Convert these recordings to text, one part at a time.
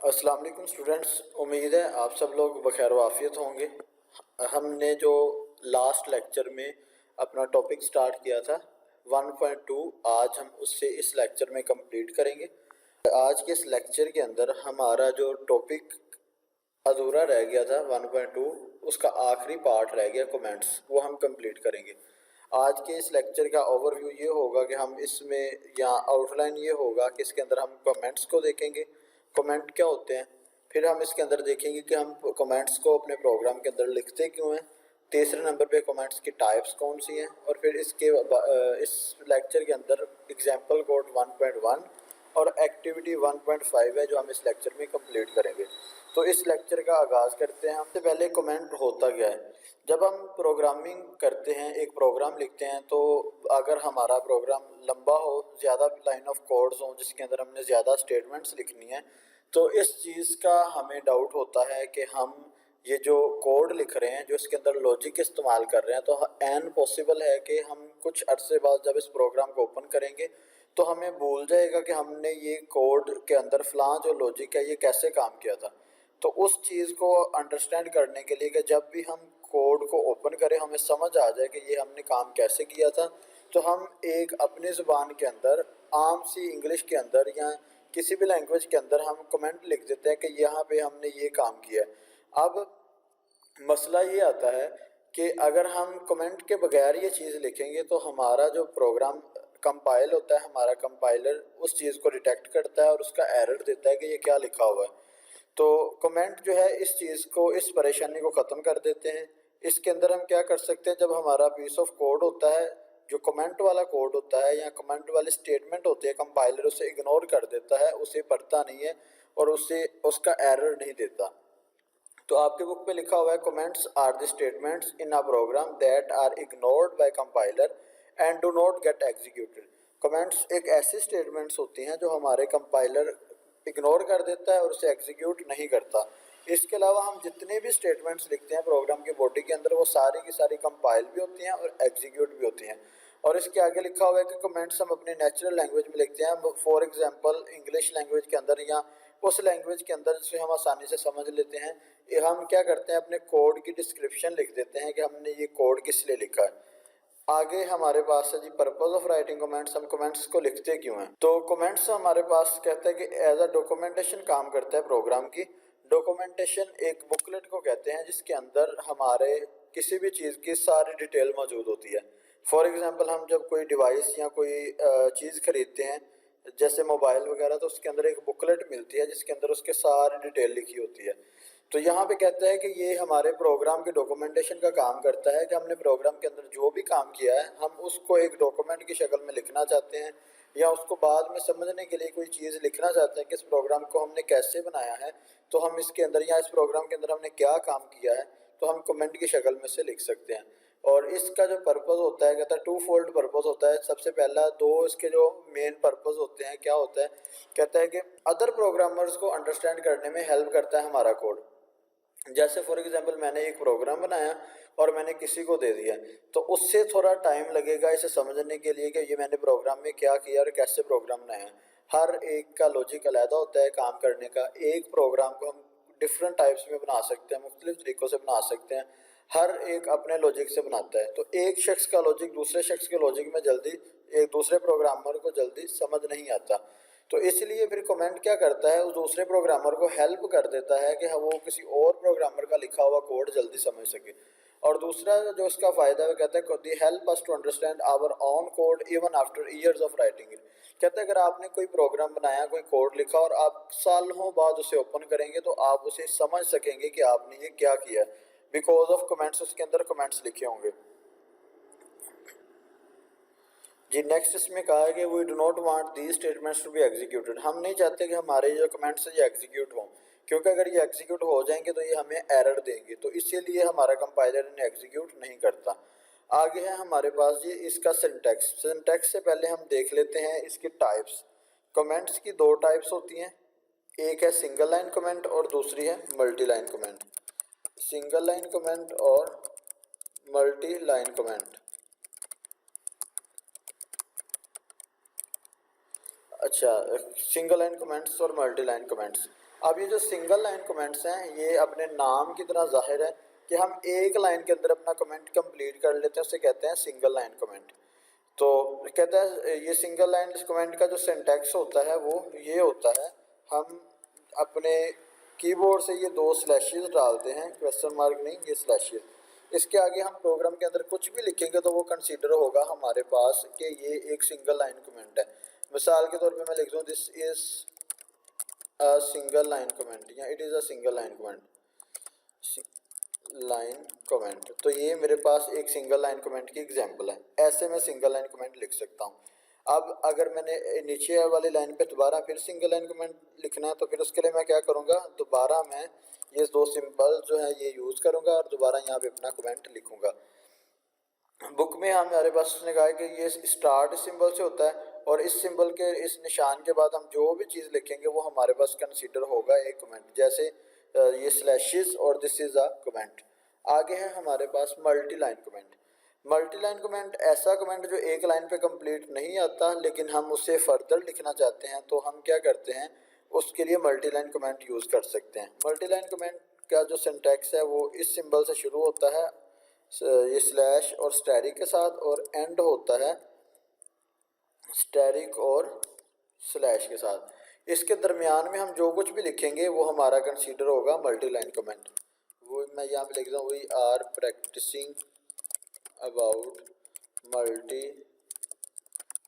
अस्सलाम वालेकुम स्टूडेंट्स, उम्मीद है आप सब लोग बखैर वाफियत होंगे। हमने जो लास्ट लेक्चर में अपना टॉपिक स्टार्ट किया था 1.2, आज हम उससे इस लेक्चर में कंप्लीट करेंगे। आज के इस लेक्चर के अंदर हमारा जो टॉपिक अधूरा रह गया था 1.2, उसका आखिरी पार्ट रह गया कमेंट्स, वो हम कंप्लीट करेंगे। आज के इस लेक्चर का ओवरव्यू ये होगा कि हम इसमें या आउटलाइन ये होगा कि इसके अंदर हम कमेंट्स को देखेंगे, कमेंट क्या होते हैं। फिर हम इसके अंदर देखेंगे कि हम कमेंट्स को अपने प्रोग्राम के अंदर लिखते क्यों हैं। तीसरे नंबर पे कमेंट्स की टाइप्स कौन सी हैं। और फिर इस लेक्चर के अंदर एग्जाम्पल कोड 1.1 और एक्टिविटी 1.5 है जो हम इस लेक्चर में कंप्लीट करेंगे। तो इस लेक्चर का आगाज़ करते हैं। हमसे पहले कमेंट होता क्या है। जब हम प्रोग्रामिंग करते हैं, एक प्रोग्राम लिखते हैं, तो अगर हमारा प्रोग्राम लंबा हो, ज़्यादा लाइन ऑफ कोड्स हों जिसके अंदर हमने ज़्यादा स्टेटमेंट्स लिखनी है, तो इस चीज़ का हमें डाउट होता है कि हम ये जो कोड लिख रहे हैं, जो इसके अंदर लॉजिक इस्तेमाल कर रहे हैं, तो एन पॉसिबल है कि हम कुछ अरसे बाद जब इस प्रोग्राम को ओपन करेंगे तो हमें भूल जाएगा कि हमने ये कोड के अंदर फ़लाँ जो लॉजिक है ये कैसे काम किया था। तो उस चीज़ को अंडरस्टैंड करने के लिए कि जब भी हम कोड को ओपन करें हमें समझ आ जाए कि ये हमने काम कैसे किया था, तो हम एक अपनी ज़ुबान के अंदर, आम सी इंग्लिश के अंदर या किसी भी लैंग्वेज के अंदर हम कमेंट लिख देते हैं कि यहाँ पे हमने ये काम किया है। अब मसला ये आता है कि अगर हम कमेंट के बगैर ये चीज़ लिखेंगे तो हमारा जो प्रोग्राम कंपाइल होता है, हमारा कंपाइलर उस चीज़ को डिटेक्ट करता है और उसका एरर देता है कि ये क्या लिखा हुआ है। तो कमेंट जो है इस चीज़ को, इस परेशानी को ख़त्म कर देते हैं। इसके अंदर हम क्या कर सकते हैं, जब हमारा पीस ऑफ कोड होता है, जो कमेंट वाला कोड होता है या कमेंट वाले स्टेटमेंट होते हैं, कंपाइलर उसे इग्नोर कर देता है, उसे पढ़ता नहीं है और उसे उसका एरर नहीं देता। तो आपके बुक पे लिखा हुआ है comments are the statements in a program that are ignored by compiler and do not get executed. Comments एक ऐसी स्टेटमेंट्स होती हैं जो हमारे कंपाइलर इग्नोर कर देता है और उसे एग्जीक्यूट नहीं करता। इसके अलावा हम जितने भी स्टेटमेंट्स लिखते हैं प्रोग्राम की बॉडी के अंदर, वो सारी की सारी कंपाइल भी होती हैं और एग्जीक्यूट भी होती हैं। और इसके आगे लिखा हुआ है कि कमेंट्स हम अपनी नेचुरल लैंग्वेज में लिखते हैं, फॉर एग्जांपल इंग्लिश लैंग्वेज के अंदर या उस लैंग्वेज के अंदर जिसे हम आसानी से समझ लेते हैं। ये हम क्या करते हैं, अपने कोड की डिस्क्रिप्शन लिख देते हैं कि हमने ये कोड किस लिए लिखा है। आगे हमारे पास है जी पर्पस ऑफ राइटिंग कमेंट्स, हम कमेंट्स को लिखते क्यों हैं। तो कमेंट्स हमारे पास कहते हैं कि एज अ डॉक्यूमेंटेशन काम करता है प्रोग्राम की। डॉक्यूमेंटेशन एक बुकलेट को कहते हैं जिसके अंदर हमारे किसी भी चीज़ की सारी डिटेल मौजूद होती है। फॉर एग्जांपल हम जब कोई डिवाइस या कोई चीज़ खरीदते हैं, जैसे मोबाइल वगैरह, तो उसके अंदर एक बुकलेट मिलती है जिसके अंदर उसके सारी डिटेल लिखी होती है। तो यहाँ पे कहता है कि ये हमारे प्रोग्राम के डॉक्यूमेंटेशन का काम करता है कि हमने प्रोग्राम के अंदर जो भी काम किया है हम उसको एक डॉक्यूमेंट की शक्ल में लिखना चाहते हैं, या उसको बाद में समझने के लिए कोई चीज़ लिखना चाहते हैं कि इस प्रोग्राम को हमने कैसे बनाया है, तो हम इसके अंदर या इस प्रोग्राम के अंदर हमने क्या काम किया है, तो हम कमेंट की शक्ल में से लिख सकते हैं। और इसका जो पर्पस होता है, कहता है टू फोल्ड पर्पस होता है। सबसे पहला, दो इसके जो मेन पर्पस होते हैं, क्या होता है, कहता है कि अदर प्रोग्रामर्स को अंडरस्टैंड करने में हेल्प करता है हमारा कोड। जैसे फॉर एग्जांपल मैंने एक प्रोग्राम बनाया और मैंने किसी को दे दिया, तो उससे थोड़ा टाइम लगेगा इसे समझने के लिए कि ये मैंने प्रोग्राम में क्या किया और कैसे प्रोग्राम बनाया है। हर एक का लॉजिक अलग होता है काम करने का। एक प्रोग्राम को हम डिफरेंट टाइप्स में बना सकते हैं, मुख्तलिफ तरीक़ों से बना सकते हैं। हर एक अपने लॉजिक से बनाता है, तो एक शख्स का लॉजिक दूसरे शख्स के लॉजिक में जल्दी, एक दूसरे प्रोग्रामर को जल्दी समझ नहीं आता। तो इसलिए फिर कमेंट क्या करता है, उस दूसरे प्रोग्रामर को हेल्प कर देता है कि वो किसी और प्रोग्रामर का लिखा हुआ कोड जल्दी समझ सके। और दूसरा जो इसका फ़ायदा है, कहता है they help us to understand our own code even after years of writing it. कहता है अगर आपने कोई प्रोग्राम बनाया, कोई कोड लिखा और आप सालों बाद उसे ओपन करेंगे तो आप उसे समझ सकेंगे कि आपने ये क्या किया है, बिकॉज ऑफ कमेंट्स। उसके अंदर कमेंट्स लिखे होंगे जी। नेक्स्ट इसमें कहा है कि we do not want these statements to be executed. हम नहीं चाहते कि हमारे जो कमेंट्स हैं ये एग्जीक्यूट हों, क्योंकि अगर ये एग्जीक्यूट हो जाएंगे तो ये हमें एरर देंगे, तो इसीलिए हमारा कंपाइलर इन्हें एग्जीक्यूट नहीं करता। आगे है हमारे पास जी इसका सिंटैक्स। सिंटैक्स से पहले हम देख लेते हैं इसकी टाइप्स। कमेंट्स की दो टाइप्स होती हैं, एक है सिंगल लाइन कमेंट और दूसरी है multi line comment. Single line comment और मल्टी लाइन कमेंट। अच्छा, सिंगल लाइन कमेंट्स और मल्टी लाइन कमेंट्स। अब ये जो सिंगल लाइन कमेंट्स हैं ये अपने नाम की तरह जाहिर है कि हम एक लाइन के अंदर अपना कमेंट कंप्लीट कर लेते हैं, उसे कहते हैं सिंगल लाइन कमेंट। तो कहता है ये सिंगल लाइन कमेंट का जो सिंटैक्स होता है वो ये होता है, हम अपने कीबोर्ड से ये दो स्लैशेस डालते हैं, क्वेश्चन मार्क नहीं, ये स्लैशेस, इसके आगे हम प्रोग्राम के अंदर कुछ भी लिखेंगे तो वो कंसीडर होगा हमारे पास कि ये एक सिंगल लाइन कमेंट है। मिसाल के तौर पे मैं लिख दूँ this is a single line comment या it is a single line comment, line comment, तो ये मेरे पास एक सिंगल लाइन कमेंट की एग्जांपल है। ऐसे मैं सिंगल लाइन कमेंट लिख सकता हूँ। अब अगर मैंने नीचे वाली लाइन पे दोबारा फिर सिंगल लाइन कमेंट लिखना है तो फिर उसके लिए मैं क्या करूँगा, दोबारा मैं ये दो सिंबल जो है ये यूज़ करूँगा और दोबारा यहाँ पे अपना कमेंट लिखूँगा। बुक में हमारे पास उसने कहा है कि ये स्टार्ट सिंबल से होता है और इस सिंबल के इस निशान के बाद हम जो भी चीज़ लिखेंगे वो हमारे पास कंसीडर होगा एक कमेंट, जैसे ये स्लैशेस और दिस इज़ अ कमेंट। आगे है हमारे पास multi line comment. Multi line comment ऐसा कमेंट जो एक लाइन पे कंप्लीट नहीं आता लेकिन हम उसे फर्दर लिखना चाहते हैं, तो हम क्या करते हैं उसके लिए मल्टी लाइन कमेंट यूज़ कर सकते हैं। मल्टी लाइन कमेंट का जो सिंटैक्स है वो इस सिंबल से शुरू होता है, ये स्लैश और स्टैरिक के साथ, और एंड होता है स्टैरिक और स्लैश के साथ। इसके दरमियान में हम जो कुछ भी लिखेंगे वो हमारा कंसीडर होगा मल्टी लाइन कमेंट। वो मैं यहाँ पे लिख दूँ we are practising about multi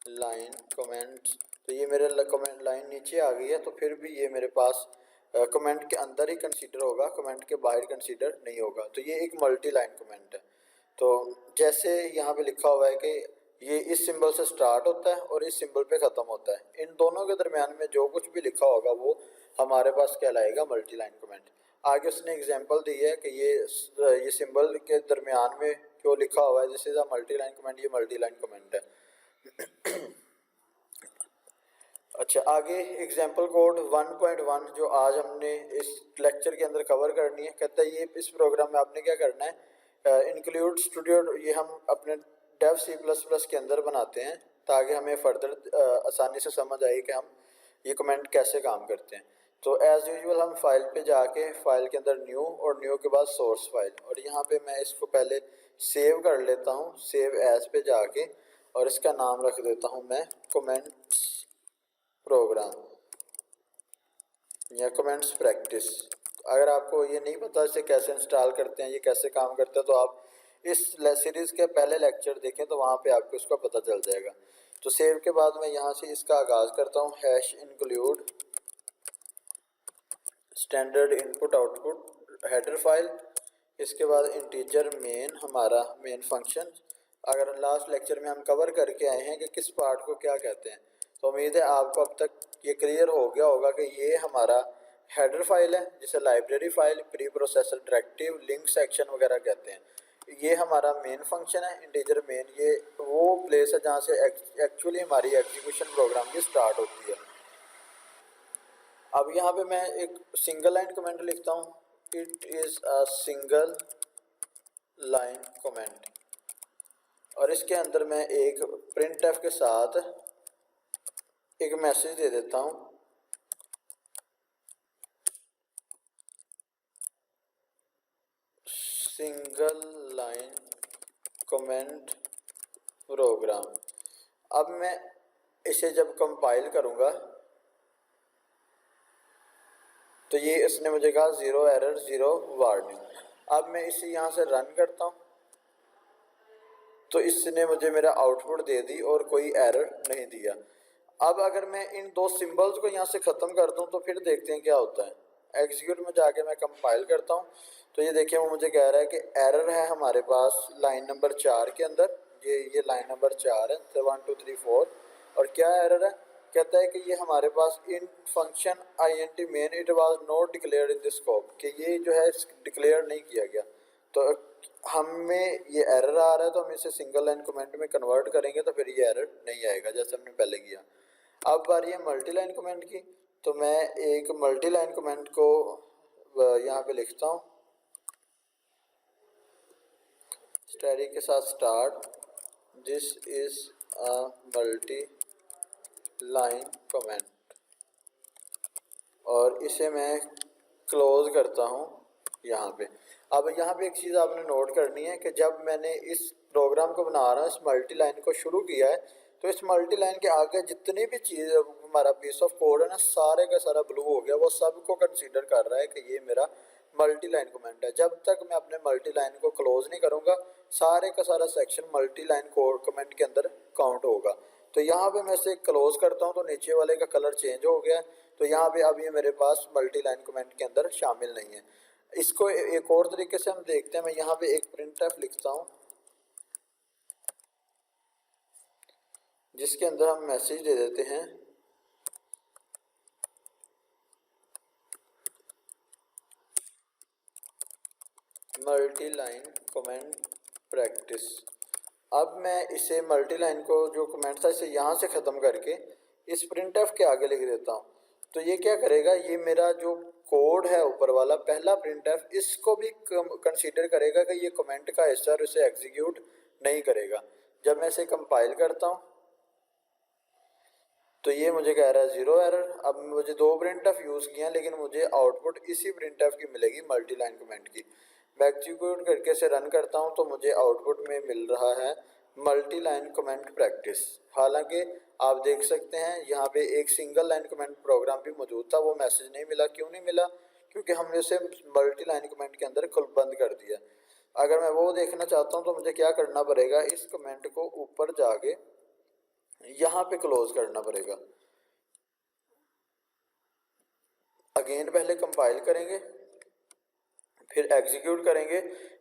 line comments, तो ये मेरे कमेंट लाइन नीचे आ गई है, तो फिर भी ये मेरे पास कमेंट के अंदर ही कंसीडर होगा, कमेंट के बाहर कंसीडर नहीं होगा। तो ये एक मल्टी लाइन कमेंट है। तो जैसे यहाँ पे लिखा हुआ है कि ये इस सिंबल से स्टार्ट होता है और इस सिंबल पे ख़त्म होता है, इन दोनों के दरमियान में जो कुछ भी लिखा होगा वो हमारे पास कहलाएगा मल्टी लाइन कमेंट। आगे उसने एग्जांपल दी है कि ये सिंबल के दरमियान में जो लिखा हुआ है this is a multi line comment, ये मल्टी लाइन कमेंट है। अच्छा, आगे एग्जाम्पल कोड 1.1 जो आज हमने इस लेक्चर के अंदर कवर करनी है, कहता है ये इस प्रोग्राम में आपने क्या करना है, इंक्लूड स्टूडियो, ये हम अपने डेव C++ के अंदर बनाते हैं ताकि हमें फर्दर आसानी से समझ आए कि हम ये कमेंट कैसे काम करते हैं। तो एज़ यूजुअल हम फाइल पे जाके फाइल के अंदर न्यू और न्यू के बाद सोर्स फाइल, और यहाँ पे मैं इसको पहले सेव कर लेता हूँ, सेव एज पे जाके, और इसका नाम रख देता हूँ मैं कमेंट्स प्रोग्राम या कमेंट्स प्रैक्टिस। अगर आपको ये नहीं पता इसे कैसे इंस्टॉल करते हैं, ये कैसे काम करता है, तो आप इस सीरीज़ के पहले लेक्चर देखें तो वहाँ पे आपको इसका पता चल जाएगा। तो सेव के बाद मैं यहाँ से इसका आगाज़ करता हूँ, hash include standard input output header file, इसके बाद इंटीजर मेन, हमारा मेन फंक्शन। अगर लास्ट लेक्चर में हम कवर करके आए हैं कि किस पार्ट को क्या कहते हैं, तो उम्मीद है आपको अब तक ये क्लियर हो गया होगा कि ये हमारा हेडर फाइल है जिसे library file, pre processor directive, link section वगैरह कहते हैं। ये हमारा मेन फंक्शन है इंटीजर मेन, ये वो प्लेस है जहाँ से एक्चुअली हमारी एग्जीक्यूशन प्रोग्राम की स्टार्ट होती है। अब यहाँ पे मैं एक सिंगल लाइन कमेंट लिखता हूँ, it is a single line comment, और इसके अंदर मैं एक printf के साथ एक मैसेज दे देता हूँ, सिंगल लाइन कमेंट प्रोग्राम। अब मैं इसे जब कंपाइल करूँगा तो ये इसने मुझे कहा 0 एरर 0 वार्निंग। अब मैं इसे यहाँ से रन करता हूँ तो इसने मुझे मेरा आउटपुट दे दी और कोई एरर नहीं दिया। अब अगर मैं इन दो सिंबल्स को यहाँ से ख़त्म कर दूँ तो फिर देखते हैं क्या होता है। एग्जीक्यूट में जाके मैं कंपाइल करता हूँ तो ये देखिए वो मुझे कह रहा है कि एरर है हमारे पास लाइन नंबर 4 के अंदर, ये लाइन नंबर 4 है, 1 2 3 4। और क्या एरर है, कहता है कि ये हमारे पास in function int main it was not declared in this scope, कि ये जो है डिक्लेयर नहीं किया गया। तो हमें ये एरर आ रहा है तो हम इसे सिंगल लाइन कमेंट में कन्वर्ट करेंगे तो फिर ये एरर नहीं आएगा जैसे हमने पहले किया। अब बारी है मल्टी लाइन कमेंट की, तो मैं एक मल्टी लाइन कमेंट को यहाँ पे लिखता हूँ, स्टैरिक के साथ start, this is a multi line comment, और और इसे मैं क्लोज करता हूँ यहाँ पे। अब यहाँ पे एक चीज़ आपने नोट करनी है कि जब मैंने इस प्रोग्राम को बना रहा हूँ, इस मल्टी लाइन को शुरू किया है, तो इस मल्टी लाइन के आगे जितनी भी चीज़ हमारा पीस ऑफ कोड है ना, सारे का सारा ब्लू हो गया, वो सबको कंसीडर कर रहा है कि ये मेरा मल्टी लाइन कमेंट है। जब तक मैं अपने मल्टी लाइन को क्लोज नहीं करूँगा, सारे का सारा section multi line code comment के अंदर काउंट होगा। तो यहाँ पे मैं इसे क्लोज करता हूँ तो नीचे वाले का कलर चेंज हो गया, तो यहाँ पे अब ये मेरे पास मल्टी लाइन कमेंट के अंदर शामिल नहीं है। इसको एक और तरीके से हम देखते हैं। मैं यहाँ पे एक प्रिंटफ लिखता हूँ जिसके अंदर हम मैसेज दे देते हैं मल्टी लाइन कमेंट प्रैक्टिस। अब मैं इसे मल्टी लाइन को जो कमेंट था इसे यहाँ से ख़त्म करके इस प्रिंटफ के आगे लिख देता हूँ। तो ये क्या करेगा, ये मेरा जो कोड है ऊपर वाला पहला प्रिंटफ, इसको भी कंसीडर करेगा कि ये कमेंट का हिस्सा और इसे एग्जीक्यूट नहीं करेगा। जब मैं इसे कंपाइल करता हूँ तो ये मुझे कह रहा है ज़ीरो एरर। अब मुझे दो प्रिंटफ यूज़ किया लेकिन मुझे आउटपुट इसी प्रिंटफ की मिलेगी, मल्टी लाइन कमेंट की। मैं एग्जीक्यूट करके इसे रन करता हूँ तो मुझे आउटपुट में मिल रहा है मल्टी लाइन कमेंट प्रैक्टिस। हालांकि आप देख सकते हैं यहाँ पे एक सिंगल लाइन कमेंट प्रोग्राम भी मौजूद था, वो मैसेज नहीं मिला। क्यों नहीं मिला? क्योंकि हमने उसे मल्टी लाइन कमेंट के अंदर कुल बंद कर दिया। अगर मैं वो देखना चाहता हूँ तो मुझे क्या करना पड़ेगा, इस कमेंट को ऊपर जाके यहाँ पे क्लोज करना पड़ेगा। अगेन पहले कंपाइल करेंगे फिर एग्जीक्यूट करेंगे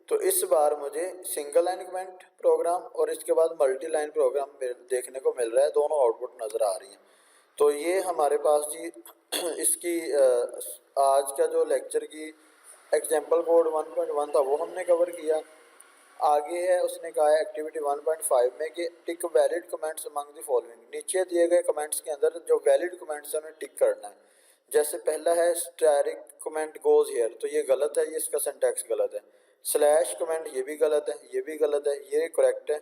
तो इस बार मुझे सिंगल लाइन कमेंट प्रोग्राम और इसके बाद मल्टी लाइन प्रोग्राम देखने को मिल रहा है, दोनों आउटपुट नज़र आ रही हैं। तो ये हमारे पास जी इसकी आज का जो लेक्चर की एग्जाम्पल कोड 1.1 था वो हमने कवर किया। आगे है उसने कहा है एक्टिविटी 1.5 में कि tick valid comments among the following. नीचे दिए गए कमेंट्स के अंदर जो वैलिड कमेंट्स हैं उन्हें टिक करना है। जैसे पहला है स्टैटिक कमेंट गोज हियर, तो ये गलत है, ये इसका सिंटैक्स गलत है। स्लैश कमेंट ये भी गलत है, ये भी गलत है, ये करेक्ट है।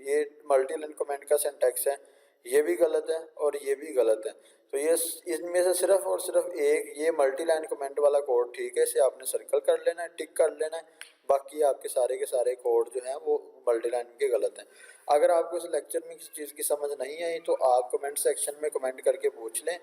ये मल्टी लाइन कमेंट का सिंटैक्स है, ये भी गलत है और ये भी गलत है। तो ये इनमें से सिर्फ और सिर्फ एक ये मल्टी लाइन कमेंट वाला कोड ठीक है, इसे आपने सर्कल कर लेना है, टिक कर लेना है। बाकी आपके सारे के सारे कोड जो हैं वो मल्टी लाइन के गलत हैं। अगर आपको इस लेक्चर में किसी चीज़ की समझ नहीं आई तो आप कमेंट सेक्शन में कमेंट करके पूछ लें,